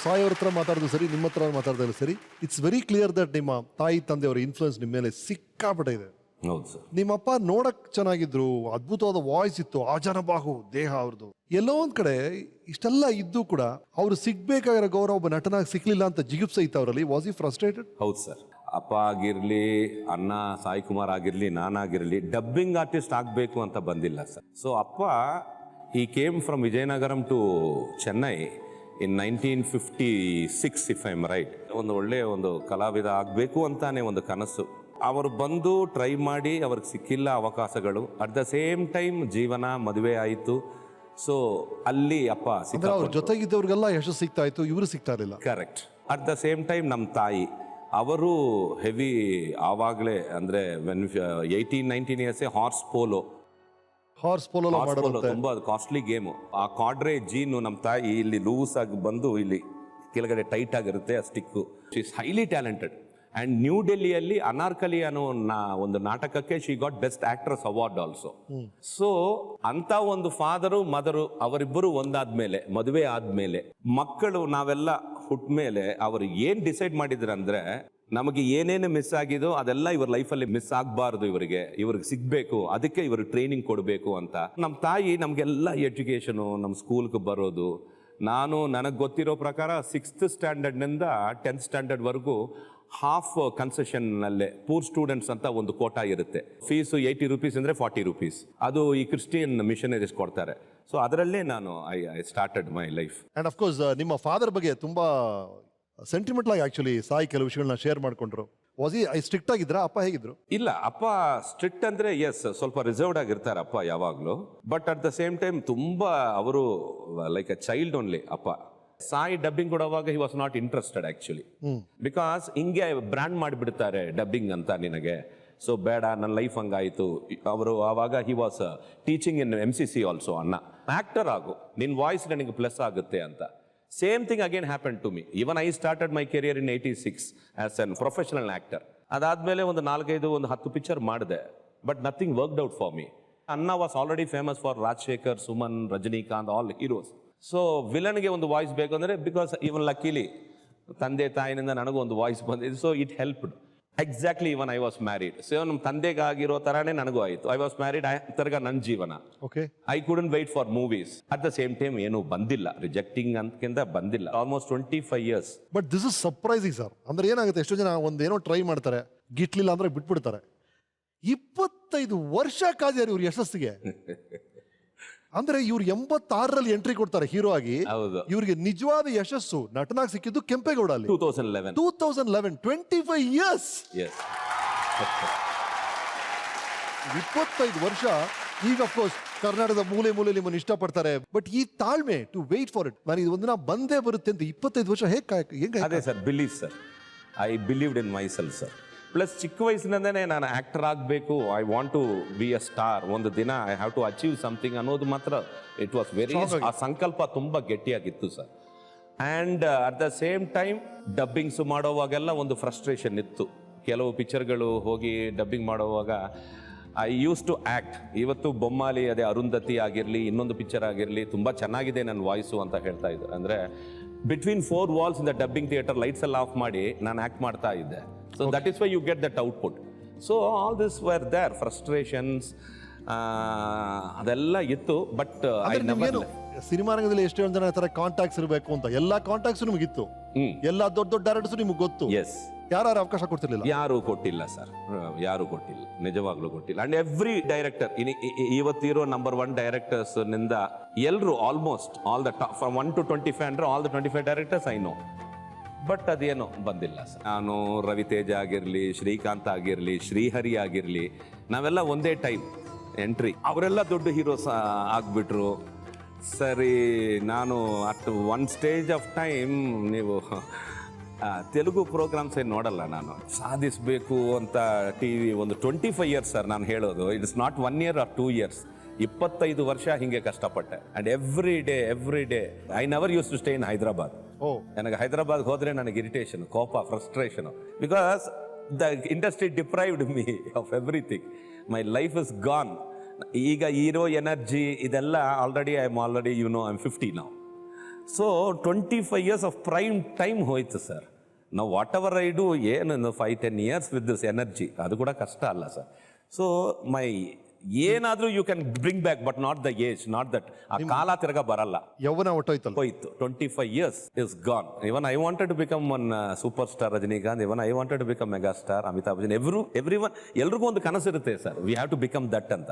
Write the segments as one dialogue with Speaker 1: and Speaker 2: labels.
Speaker 1: ಸಾಯಿ ಅವ್ರ ಹತ್ರ ಮಾತಾಡೋದು ಸರಿ, ನಿಮ್ಮ ಹತ್ರ ಮಾತಾಡೋದು ಸರಿ, ಇಟ್ಸ್ ವೆರಿ ಕ್ಲಿಯರ್ ದಟ್ ನಿಮ್ಮ ತಾಯಿ ತಂದೆಯವರ ಇನ್ಫ್ಲುಯೆನ್ಸ್ ನಿಮ್ಮ ಮೇಲೆ ಸಿಕ್ಕಾಪಟ್ಟೆ ಇದೆ.
Speaker 2: ಹೌದು ಸರ್.
Speaker 1: ನಿಮ್ಮಪ್ಪ ನೋಡಕ್ ಚೆನ್ನಾಗಿದ್ರು, ಅದ್ಭುತವಾದ ವಾಯ್ಸ್ ಇತ್ತು, ಆಜಾನಬಾಹು ದೇಹ ಅವ್ರದ್ದು. ಎಲ್ಲೋ ಒಂದ್ ಕಡೆ ಇಷ್ಟೆಲ್ಲ ಇದ್ದು ಕೂಡ ಅವ್ರು ಸಿಗ್ಬೇಕಾಗಿರೋ ಗೌರವ ಒಬ್ಬ ನಟನಾಗಿ ಸಿಕ್ಲಿಲ್ಲ ಅಂತ ಜಿಗುಪ್ಸೆ ಇತ್ತು ಅವರಲ್ಲಿ. ವಾಸ್ ಈ ಫ್ರಸ್ಟ್ರೇಟೆಡ್?
Speaker 2: ಹೌದು ಸರ್. ಅಪ್ಪ ಆಗಿರ್ಲಿ, ಅಣ್ಣ ಸಾಯಿ ಕುಮಾರ್ ಆಗಿರ್ಲಿ, ನಾನಾಗಿರ್ಲಿ ಡಬ್ಬಿಂಗ್ ಆರ್ಟಿಸ್ಟ್ ಆಗಬೇಕು ಅಂತ ಬಂದಿಲ್ಲ ಸರ್. ಸೊ ಅಪ್ಪ he came from Vizianagaram to Chennai in 1956 if I am right. ಒಂದು ಒಳ್ಳೆಯ ಒಂದು ಕಲಾವಿದ ಆಗಬೇಕು ಅಂತಾನೆ ಒಂದು ಕನಸು. ಅವರು ಬಂದು ಟ್ರೈ ಮಾಡಿ ಅವ್ರಿಗೆ ಸಿಕ್ಕಿಲ್ಲ ಅವಕಾಶಗಳು. ಅಟ್ ದ ಸೇಮ್ ಟೈಮ್ ಜೀವನ ಮದುವೆ ಆಯಿತು. ಸೊ ಅಲ್ಲಿ ಅಪ್ಪ
Speaker 1: ಅವ್ರ ಜೊತೆಗಿದ್ದವ್ರಿಗೆಲ್ಲ ಯಶಸ್ಸು ಸಿಗ್ತಾ ಇತ್ತು, ಇವರು ಸಿಗ್ತಾ ಇರಲಿಲ್ಲ.
Speaker 2: Correct. At the same time ನಮ್ಮ ತಾಯಿ ಅವರು ಹೆವಿ ಆವಾಗಲೇ ಅಂದರೆ 18-19 ಇಯರ್ಸೇ ಹಾರ್ಸ್ ಪೋಲೋ ತುಂಬಾ ಅದು ಕಾಸ್ಟ್ಲಿ ಗೇಮು. ಆ ಕಾಡ್ರೆ ಜೀನು ನಮ್ಮ ತಾಯಿ ಇಲ್ಲಿ ಲೂಸ್ ಆಗಿ ಬಂದು ಇಲ್ಲಿ ಕೆಳಗಡೆ ಟೈಟ್ ಆಗಿರುತ್ತೆ ಆ stick. She is highly talented. And new ಡೆಲ್ಲಿಯಲ್ಲಿ ಅನಾರ್ಕಲಿ ಅನ್ನೋ ಒಂದು ನಾಟಕಕ್ಕೆ she got best actress award also. So ಅಂತ ಒಂದು ಫಾದರು ಮದರು ಅವರಿಬ್ಬರು ಒಂದಾದ್ಮೇಲೆ, ಮದುವೆ ಆದ್ಮೇಲೆ, ಮಕ್ಕಳು ನಾವೆಲ್ಲ ಹುಟ್ಟ ಮೇಲೆ ಅವರು ಏನ್ ಡಿಸೈಡ್ ಮಾಡಿದ್ರಂದ್ರೆ ನಮಗೆ ಏನೇನು ಮಿಸ್ ಆಗಿದೋ ಅದೆಲ್ಲ ಇವ್ರ ಲೈಫಲ್ಲಿ ಮಿಸ್ ಆಗಬಾರ್ದು, ಇವ್ರಿಗೆ ಸಿಗ್ಬೇಕು, ಅದಕ್ಕೆ ಇವರು ಟ್ರೈನಿಂಗ್ ಕೊಡಬೇಕು ಅಂತ. ನಮ್ಮ ತಾಯಿ ನಮಗೆಲ್ಲ ಎಜುಕೇಷನು, ನಮ್ಮ ಸ್ಕೂಲ್ಗೆ ಬರೋದು. ನನಗೆ ಗೊತ್ತಿರೋ ಪ್ರಕಾರ 6th ಸ್ಟ್ಯಾಂಡರ್ಡ್ನಿಂದ 10th ಸ್ಟ್ಯಾಂಡರ್ಡ್ವರೆಗೂ ಹಾಫ್ ಕನ್ಸೆಷನ್ನಲ್ಲೇ ಪೂರ್ ಸ್ಟೂಡೆಂಟ್ಸ್ ಅಂತ ಒಂದು ಕೋಟಾ ಇರುತ್ತೆ. ಫೀಸು 80 ರೂಪೀಸ್ ಅಂದರೆ 40 ರೂಪೀಸ್. ಅದು ಈ ಕ್ರಿಶ್ಚಿಯನ್ ಮಿಷನರೀಸ್ ಕೊಡ್ತಾರೆ. ಸೊ ಅದರಲ್ಲೇ ನಾನು I started my life.
Speaker 1: And of course ನಿಮ್ಮ ಫಾದರ್ ಬಗ್ಗೆ ತುಂಬಾ ಸೆಂಟಿಮೆಂಟಲ್ ಆಗಿ ಆಕ್ಚುಲಿ ಸಾಯಿ ಕೆಲವು ವಿಷಯಗಳನ್ನ ಶೇರ್ ಮಾಡ್ಕೊಂಡ್ರು. ವಾಸ್ ಈ ಸ್ಟ್ರಿಕ್ಟ್ ಆಗಿದ್ರ? ಅಪ್ಪ ಹೇಗಿದ್ರು?
Speaker 2: ಇಲ್ಲ, ಅಪ್ಪ ಸ್ಟ್ರಿಕ್ಟ್ ಅಂದ್ರೆ ಎಸ್, ಸ್ವಲ್ಪ ರಿಸರ್ವ್ಡ್ ಆಗಿರ್ತಾರೆ ಅಪ್ಪ ಯಾವಾಗ್ಲೂ. But at the same time ತುಂಬಾ ಅವರು ಲೈಕ್ ಅ ಚೈಲ್ಡ್ ಓನ್ಲಿ ಅಪ್ಪ. ಸಾಯಿ ಡಬ್ಬಿಂಗ್ ಕೊಡುವಾಗ he was not interested actually. Because ಹಿಂಗೆ ಬ್ರ್ಯಾಂಡ್ ಮಾಡಿಬಿಡ್ತಾರೆ ಡಬ್ಬಿಂಗ್ ಅಂತ ನಿನಗೆ, ಸೊ ಬೇಡ, ನನ್ನ ಲೈಫ್ ಹಂಗಾಯಿತು. ಅವರು ಆವಾಗ he was teaching in MCC also. ಅಣ್ಣ ಆಕ್ಟರ್ ಆಗು, ನಿನ್ನ ವಾಯ್ಸ್ ನನಗೆ ಪ್ಲಸ್ ಆಗುತ್ತೆ ಅಂತ. Same thing again happen to me. Even I started my career in 86 as an professional actor. ಅದಾದ್ಮೇಲೆ ಒಂದು 4-5 ಪಿಕ್ಚರ್ ಮಾಡಿದೆ, but nothing worked out for me. ಅಣ್ಣ was already famous for Rajasekhar, Suman, Rajinikanth, all heroes. So ವಿಲನ್ಗೆ ಒಂದು voice ಬೇಕು ಅಂದರೆ, because even ಲಕ್ಕಿಲಿ ತಂದೆ ತಾಯಿನಿಂದ ನನಗೂ ಒಂದು ವಾಯ್ಸ್ ಬಂದಿದೆ. So it helped exactly. Even I was married. So ನಮ್ಮ ತಂದೆಗಾಗಿರೋ ತರಾನೇ ನನಗೂ ಆಯಿತು. ಐ ವಾಸ್ ಮ್ಯಾರಿಡ್, ತಿರ್ಗಾ ನನ್ನ ಜೀವನ. I couldn't wait for movies. At the same time ಏನು ಬಂದಿಲ್ಲ, ರಿಜೆಕ್ಟಿಂಗ್ ಅಂತಕ್ಕಿಂತ ಬಂದಿಲ್ಲ. Almost 25 years.
Speaker 1: But this is surprising sir. ಅಂದ್ರೆ ಏನಾಗುತ್ತೆ, ಎಷ್ಟೋ ಜನ ಒಂದೇನೋ ಟ್ರೈ ಮಾಡ್ತಾರೆ, ಗಿಟ್ಲಿಲ್ಲ ಅಂದ್ರೆ ಬಿಟ್ಬಿಡ್ತಾರೆ. 25 ವರ್ಷ ಕಾದ್ಯಾರ ಇವ್ರ ಯಶಸ್ಸಿಗೆ. ಅಂದ್ರೆ ಇವ್ರು 86ರಲ್ಲಿ ಎಂಟ್ರಿ ಕೊಡ್ತಾರೆ ಹೀರೋ ಆಗಿ. ಇವ್ರಿಗೆ ನಿಜವಾದ ಯಶಸ್ಸು ನಟನಾಗಿ ಸಿಕ್ಕಿದ್ದು ಕೆಂಪೇಗೌಡ ಅಲ್ಲಿ 2011. 25 years. 25 ವರ್ಷ. ಈಗ ಅಫ್ಕೋರ್ಸ್ ಕರ್ನಾಟಕದ ಮೂಲೆ ನಿಮ್ಮನ್ನು ಇಷ್ಟಪಡ್ತಾರೆ. ಬಟ್ ಈ ತಾಳ್ಮೆ ಟು ವೇಟ್ ಫಾರ್ ಇಟ್, ನಾನು ಇದು ಒಂದಿನ ಬಂದೇ ಬರುತ್ತೆ ಅಂತ 25 ವರ್ಷ ಹೇಗೆ?
Speaker 2: ಅದೇ sir, believe sir. I believed in myself sir. Plus ಚಿಕ್ಕ ವಯಸ್ಸಿನಿಂದನೇ ನಾನು ಆಕ್ಟರ್ ಆಗಬೇಕು, I want to be a star, ಒಂದು ದಿನ I have to achieve something ಅನ್ನೋದು ಮಾತ್ರ ಇಟ್ ವಾಸ್ ವೆರಿ, ಆ ಸಂಕಲ್ಪ ತುಂಬ ಗಟ್ಟಿಯಾಗಿತ್ತು ಸರ್. And at the same time dubbings ಮಾಡೋವಾಗೆಲ್ಲ ಒಂದು ಫ್ರಸ್ಟ್ರೇಷನ್ ಇತ್ತು. ಕೆಲವು ಪಿಕ್ಚರ್ಗಳು ಹೋಗಿ ಡಬ್ಬಿಂಗ್ ಮಾಡೋವಾಗ ಐ ಯೂಸ್ ಟು ಆ್ಯಕ್ಟ್. ಇವತ್ತು ಬೊಮ್ಮಾಲಿ, ಅದೇ ಅರುಂಧತಿ ಆಗಿರಲಿ, ಇನ್ನೊಂದು ಪಿಕ್ಚರ್ ಆಗಿರಲಿ, ತುಂಬ ಚೆನ್ನಾಗಿದೆ ನನ್ನ ವಾಯ್ಸು ಅಂತ ಹೇಳ್ತಾ ಇದ್ದಾರೆ. ಅಂದರೆ between 4 walls in the dubbing theatre lights ಎಲ್ಲ ಆಫ್ ಮಾಡಿ ನಾನು ಆ್ಯಕ್ಟ್ ಮಾಡ್ತಾ ಇದ್ದೆ. So that is why you get that output. So all this were there, frustrations, ಅದೆಲ್ಲ ಇತ್ತು. ಬಟ್
Speaker 1: ಸಿನಿಮಾ ರಂಗದಲ್ಲಿ ಎಷ್ಟೋ ಜನ ತರ ಕಾಂಟ್ಯಾಕ್ಟ್ಸ್ ಇರಬೇಕು ಅಂತ, ಎಲ್ಲಾ ಕಾಂಟ್ಯಾಕ್ಟ್ಸ್ ನಿಮಗಿತ್ತು, ಎಲ್ಲಾ ದೊಡ್ಡ ಡೈರೆಕ್ಟರ್ಸ್ ನಿಮ್ಗೆ ಗೊತ್ತು.
Speaker 2: ಎಸ್.
Speaker 1: ಯಾರು ಅವಕಾಶ ಕೊಡ್ತಿರ್ಲಿಲ್ಲ?
Speaker 2: ಯಾರು ಕೊಟ್ಟಿಲ್ಲ ಸರ್, ಯಾರು ಕೊಟ್ಟಿಲ್ಲ, ನಿಜವಾಗ್ಲೂ ಕೊಟ್ಟಿಲ್ಲ. ಅಂಡ್ ಎವ್ರಿ ಡೈರೆಕ್ಟರ್, ಇವತ್ತಿರೋ ನಂಬರ್ 1 ಡೈರೆಕ್ಟರ್ಸ್ ನಿಂದ ಎಲ್ಲರೂ almost all the top from 1 to 25 ಅಂದ್ರೆ all the 25 directors I know. But ಅದೇನೋ ಬಂದಿಲ್ಲ ಸರ್. ನಾನು ರವಿತೇಜ ಆಗಿರಲಿ, ಶ್ರೀಕಾಂತ್ ಆಗಿರಲಿ, ಶ್ರೀಹರಿ ಆಗಿರಲಿ, ನಾವೆಲ್ಲ ಒಂದೇ ಟೈಮ್ ಎಂಟ್ರಿ. ಅವರೆಲ್ಲ ದೊಡ್ಡ ಹೀರೋಸ್ ಆಗಿಬಿಟ್ರು. ಸರಿ, ನಾನು at one stage of time, ನೀವು ತೆಲುಗು ಪ್ರೋಗ್ರಾಮ್ಸ್ ಏನು ನೋಡಲ್ಲ ನಾನು, ಸಾಧಿಸಬೇಕು ಅಂತ TV ಒಂದು 25 years ಸರ್ ನಾನು ಹೇಳೋದು. It is not 1 year or 2 years. 25 ವರ್ಷ ಹಿಂಗೆ ಕಷ್ಟಪಟ್ಟೆ. And every day I never use to stay in Hyderabad. ನನಗೆ ಹೈದರಾಬಾದ್ ಹೋದ್ರೆ ನನಗೆ ಇರಿಟೇಷನ್, ಕೋಪ, frustration, because the industry deprived me of everything. My life is gone. ಈಗ ಇರೋ ಎನರ್ಜಿ ಇದೆಲ್ಲ already I am 50 now. So 25 years of prime time ಹೋಯ್ತು sir. ನಾವು whatever I do ಏನು 5-10 years ವಿತ್ ದಿಸ್ ಎನರ್ಜಿ, ಅದು ಕೂಡ ಕಷ್ಟ ಅಲ್ಲ ಸರ್. ಸೊ ಮೈ ಏನಾದರೂ you can bring back, but not the age, not that. ಆ ಕಾಲ ತಿರ್ಗ ಬರಲ್ಲ,
Speaker 1: ಯೌವನ ಹೊಟ್ಟೋಯ್ತಲ್ಲ.
Speaker 2: ಹೋಯ್ತು. 25 years is gone. Even I wanted to become one superstar Rajinikanth, even I wanted to become megastar Amitabh Bachchan. Everyone, ಎಲ್ರಿಗೂ ಒಂದು ಕನಸಿರುತ್ತೆ sir, we have to become that ಅಂತ.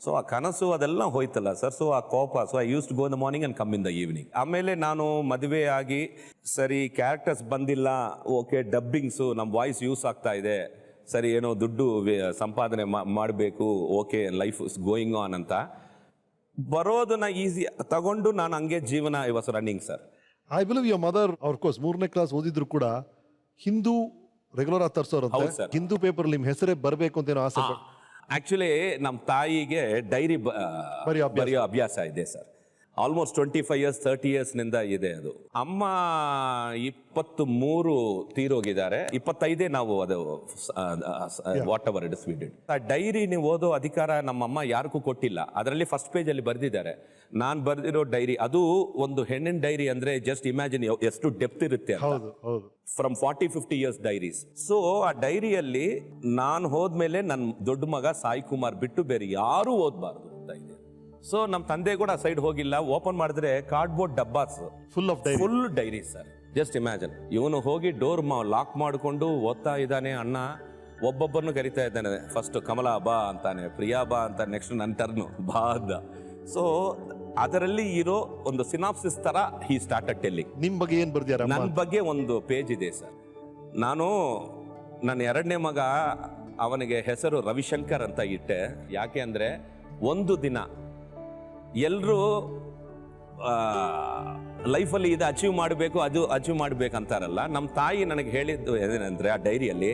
Speaker 2: ಸೊ ಆ ಕನಸು ಅದೆಲ್ಲ ಹೋಯ್ತಲ್ಲ ಸರ್. ಸೊ ಆ ಕೋಪ, so I use to go in the morning and come in the evening. ಆಮೇಲೆ ನಾನು ಮದುವೆ ಆಗಿ ಸರಿ ಕ್ಯಾರೆಕ್ಟರ್ಸ್ ಬಂದಿಲ್ಲ, ಓಕೆ ಡಬ್ಬಿಂಗ್ಸು ನಮ್ಮ ವಾಯ್ಸ್ ಯೂಸ್ ಆಗ್ತಾ ಇದೆ, ಸರಿ ಏನೋ ದುಡ್ಡು ಸಂಪಾದನೆ ಮಾಡಬೇಕು, okay life is going on ಅಂತ ಬರೋದನ್ನ ಈಸಿ ತಗೊಂಡು ನಾನು ಹಂಗೆ ಜೀವನ I was running sir.
Speaker 1: I believe your mother of course 3ನೇ ಕ್ಲಾಸ್ ಓದಿದ್ರು ಕೂಡ ಹಿಂದೂ ರೆಗ್ಯುಲರ್ ಆಗಿ ತರಿಸೋರಂತೆ.
Speaker 2: ಹೌದು ಸರ್.
Speaker 1: ಹಿಂದೂ ಪೇಪರ್ ನಿಮ್ಮ ಹೆಸರೇ ಬರಬೇಕು ಅಂತ ಏನೋ ಆಸೆ.
Speaker 2: ಆಕ್ಚುಲಿ ನಮ್ಮ ತಾಯಿಗೆ ಡೈರಿ ಬರೆಯೋ ಅಭ್ಯಾಸ ಇದೆ ಸರ್. ಆಲ್ಮೋಸ್ಟ್ 25 years 30 years ನಿಂದ ಇದೆ ಅದು. ಅಮ್ಮ 23 ತೀರೋಗಿದ್ದಾರೆ, 25 ನಾವು ಅದು what ever it is we did. ಆ ಡೈರಿ ನೀವು ಓದೋ ಅಧಿಕಾರ ನಮ್ಮಮ್ಮ ಯಾರಿಗೂ ಕೊಟ್ಟಿಲ್ಲ. ಅದರಲ್ಲಿ ಫಸ್ಟ್ ಪೇಜ್ ಅಲ್ಲಿ ಬರೆದಿದ್ದಾರೆ, ನಾನು ಬರೆದಿರೋ ಡೈರಿ. ಅದು ಒಂದು ಹೆಣ್ಣಿನ ಡೈರಿ ಅಂದ್ರೆ ಜಸ್ಟ್ ಇಮ್ಯಾಜಿನ್ ಎಷ್ಟು ಡೆಪ್ತ್ ಇರುತ್ತೆ ಅಂತ.
Speaker 1: ಹೌದು ಹೌದು.
Speaker 2: From 40-50 years diaries. ಸೊ ಆ ಡೈರಿಯಲ್ಲಿ ನಾನು ಹೋದ್ಮೇಲೆ ನನ್ನ ದೊಡ್ಡ ಮಗ ಸಾಯಿ ಕುಮಾರ್ ಬಿಟ್ಟು ಬೇರೆ ಯಾರೂ ಓದಬಾರ್ದು ಅಂತ ಇದೆ. ಸೊ ನಮ್ಮ ತಂದೆ ಕೂಡ ಸೈಡ್ ಹೋಗಿಲ್ಲ. ಓಪನ್ ಮಾಡಿದ್ರೆ ಕಾರ್ಡ್ಬೋರ್ಡ್ ಡಬ್ಬಾಸ್ full diary sir. Just imagine, ಇವನು ಹೋಗಿ ಡೋರ್ ಲಾಕ್ ಮಾಡಿಕೊಂಡು ಓದ್ತಾ ಇದ್ದಾನೆ. ಅಣ್ಣ ಒಬ್ಬೊಬ್ಬರನ್ನು ಕರಿತಾ ಇದ್ದಾನೆ. ಫಸ್ಟ್ ಕಮಲಾ ಬಾ ಅಂತಾನೆ, ಪ್ರಿಯಾ ಬಾ ಅಂತ, ನೆಕ್ಸ್ಟ್ ನನ್ನ ಟರ್ನು ಬಾ ಅಂತ. ಸೊ ಅದರಲ್ಲಿ ಇರೋ ಒಂದು ಸಿನಾಪ್ಸಿಸ್ ತರ ಹಿ ಸ್ಟಾರ್ಟೆಡ್ ಟೆಲ್ಲಿಂಗ್.
Speaker 1: ನಿಮ್ ಬಗ್ಗೆ ಏನ್ ಬರ್ದಿಯಾರ?
Speaker 2: ನನ್ನ ಬಗ್ಗೆ ಒಂದು ಪೇಜ್ ಇದೆ ಸರ್. ನನ್ನ 2ನೇ ಮಗ, ಅವನಿಗೆ ಹೆಸರು ರವಿಶಂಕರ್ ಅಂತ ಇಟ್ಟೆ. ಯಾಕೆ ಅಂದ್ರೆ ಒಂದು ದಿನ ಎಲ್ಲರೂ ಲೈಫಲ್ಲಿ ಇದು ಅಚೀವ್ ಮಾಡಬೇಕು, ಅದು ಅಚೀವ್ ಮಾಡಬೇಕಂತಾರಲ್ಲ. ನಮ್ಮ ತಾಯಿ ನನಗೆ ಹೇಳಿದ್ದು ಏನೇನಂದ್ರೆ, ಆ ಡೈರಿಯಲ್ಲಿ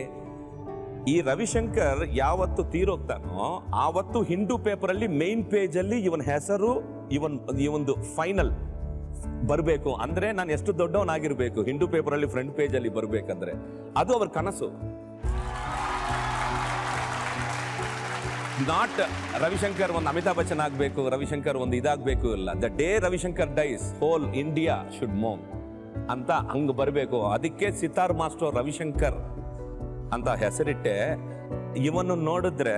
Speaker 2: ಈ ರವಿಶಂಕರ್ ಯಾವತ್ತು ತೀರೋಗ್ತಾನೋ ಆವತ್ತು ಹಿಂದೂ ಪೇಪರಲ್ಲಿ ಮೇನ್ ಪೇಜಲ್ಲಿ ಇವನ್ ಹೆಸರು, ಇವೊಂದು ಫೈನಲ್ ಬರಬೇಕು. ಅಂದ್ರೆ ನಾನು ಎಷ್ಟು ದೊಡ್ಡವನಾಗಿರ್ಬೇಕು ಹಿಂದೂ ಪೇಪರಲ್ಲಿ ಫ್ರಂಟ್ ಪೇಜಲ್ಲಿ ಬರಬೇಕಂದ್ರೆ. ಅದು ಅವ್ರ ಕನಸು. ನಾಟ್ ರವಿಶಂಕರ್ ಒಂದು ಅಮಿತಾಬ್ ಬಚ್ಚನ್ ಆಗಬೇಕು, ರವಿಶಂಕರ್ ಒಂದು ಇದಾಗಬೇಕು ಇಲ್ಲ. The day Ravishankar dies whole India should move ಅಂತ ಹಂಗೆ ಬರಬೇಕು. ಅದಕ್ಕೆ ಸಿತಾರ್ ಮಾಸ್ಟರ್ ರವಿಶಂಕರ್ ಅಂತ ಹೆಸರಿಟ್ಟೆ. ಇವನ್ನು ನೋಡಿದ್ರೆ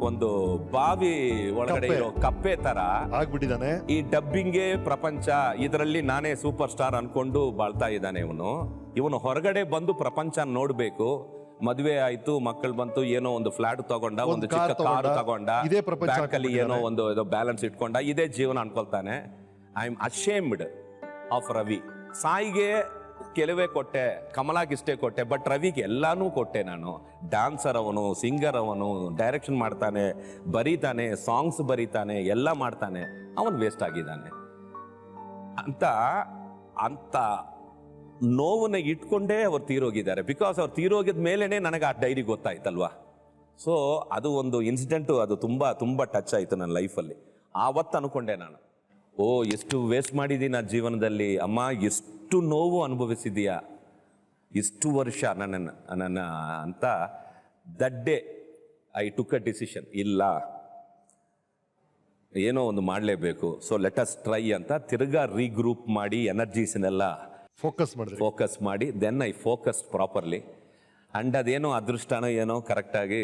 Speaker 2: ಒಂದು ಬಾವಿ ಒಳಗಡೆ ಇರೋ ಕಪ್ಪೆ ತರ
Speaker 1: ಆಗ್ಬಿಟ್ಟಿದ್ದಾನೆ.
Speaker 2: ಈ ಡಬ್ಬಿಂಗೇ ಪ್ರಪಂಚ, ಇದರಲ್ಲಿ ನಾನೇ ಸೂಪರ್ ಸ್ಟಾರ್ ಅನ್ಕೊಂಡು ಬಾಳ್ತಾ ಇದ್ದಾನೆ ಇವನು ಹೊರಗಡೆ ಬಂದು ಪ್ರಪಂಚ ನೋಡ್ಬೇಕು. ಮದುವೆ ಆಯ್ತು, ಮಕ್ಕಳು ಬಂತು, ಏನೋ ಒಂದು ಫ್ಲಾಟ್ ತಗೊಂಡ, ಒಂದು ಚಿಕ್ಕ ಕಾರ್ ತಗೊಂಡ, ಬ್ಯಾಂಕಲ್ಲಿ ಏನೋ ಒಂದು ಬ್ಯಾಲೆನ್ಸ್ ಇಟ್ಕೊಂಡ, ಇದೇ ಜೀವನ ಅನ್ಕೊಳ್ತಾನೆ. I am ashamed of Ravi. ಸಾಯಿಗೆ ಕೆಲವೇ ಕೊಟ್ಟೆ, ಕಮಲಾಗಿಷ್ಟೇ ಕೊಟ್ಟೆ, ಬಟ್ ರವಿಗೆ ಎಲ್ಲಾನು ಕೊಟ್ಟೆ ನಾನು. ಡ್ಯಾನ್ಸರ್ ಅವನು, ಸಿಂಗರ್ ಅವನು, ಡೈರೆಕ್ಷನ್ ಮಾಡ್ತಾನೆ, ಬರೀತಾನೆ, ಸಾಂಗ್ಸ್ ಬರೀತಾನೆ, ಎಲ್ಲ ಮಾಡ್ತಾನೆ. ಅವನು ವೇಸ್ಟ್ ಆಗಿದ್ದಾನೆ ಅಂತ ನೋವನ್ನ ಇಟ್ಕೊಂಡೇ ಅವ್ರು ತೀರೋಗಿದ್ದಾರೆ. ಬಿಕಾಸ್ ಅವ್ರು ತೀರೋಗಿದ ಮೇಲೇನೆ ನನಗೆ ಆ ಡೈರಿ ಗೊತ್ತಾಯ್ತಲ್ವಾ. ಸೊ ಅದು ಒಂದು ಇನ್ಸಿಡೆಂಟು, ಅದು ತುಂಬಾ ತುಂಬಾ ಟಚ್ ಆಯ್ತು ನನ್ನ ಲೈಫಲ್ಲಿ. ಆವತ್ತು ಅನ್ಕೊಂಡೆ ನಾನು, ಓ ಎಷ್ಟು ವೇಸ್ಟ್ ಮಾಡಿದ್ದೀನಿ ಆ ಜೀವನದಲ್ಲಿ ಅಮ್ಮ, ಎಷ್ಟು ನೋವು ಅನುಭವಿಸಿದೀಯಾ ಇಷ್ಟು ವರ್ಷ ನನ್ನ ಅಂತ. That day I took a decision, ಇಲ್ಲ ಏನೋ ಒಂದು ಮಾಡಲೇಬೇಕು. ಸೊ ಲೆಟ್ ಅಸ್ ಟ್ರೈ ಅಂತ ತಿರ್ಗಾ ರೀಗ್ರೂಪ್ ಮಾಡಿ ಎನರ್ಜೀಸ್ನೆಲ್ಲ ಫೋಕಸ್ ಮಾಡಿ then I focus properly. And ಅದೇನೋ ಅದೃಷ್ಟನೋ ಏನೋ ಕರೆಕ್ಟಾಗಿ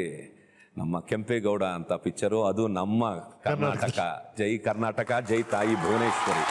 Speaker 2: ನಮ್ಮ ಕೆಂಪೇಗೌಡ ಅಂತ ಪಿಕ್ಚರು, ಅದು ನಮ್ಮ ಕರ್ನಾಟಕ, ಜೈ ಕರ್ನಾಟಕ, ಜೈ ತಾಯಿ ಭುವನೇಶ್ವರಿ.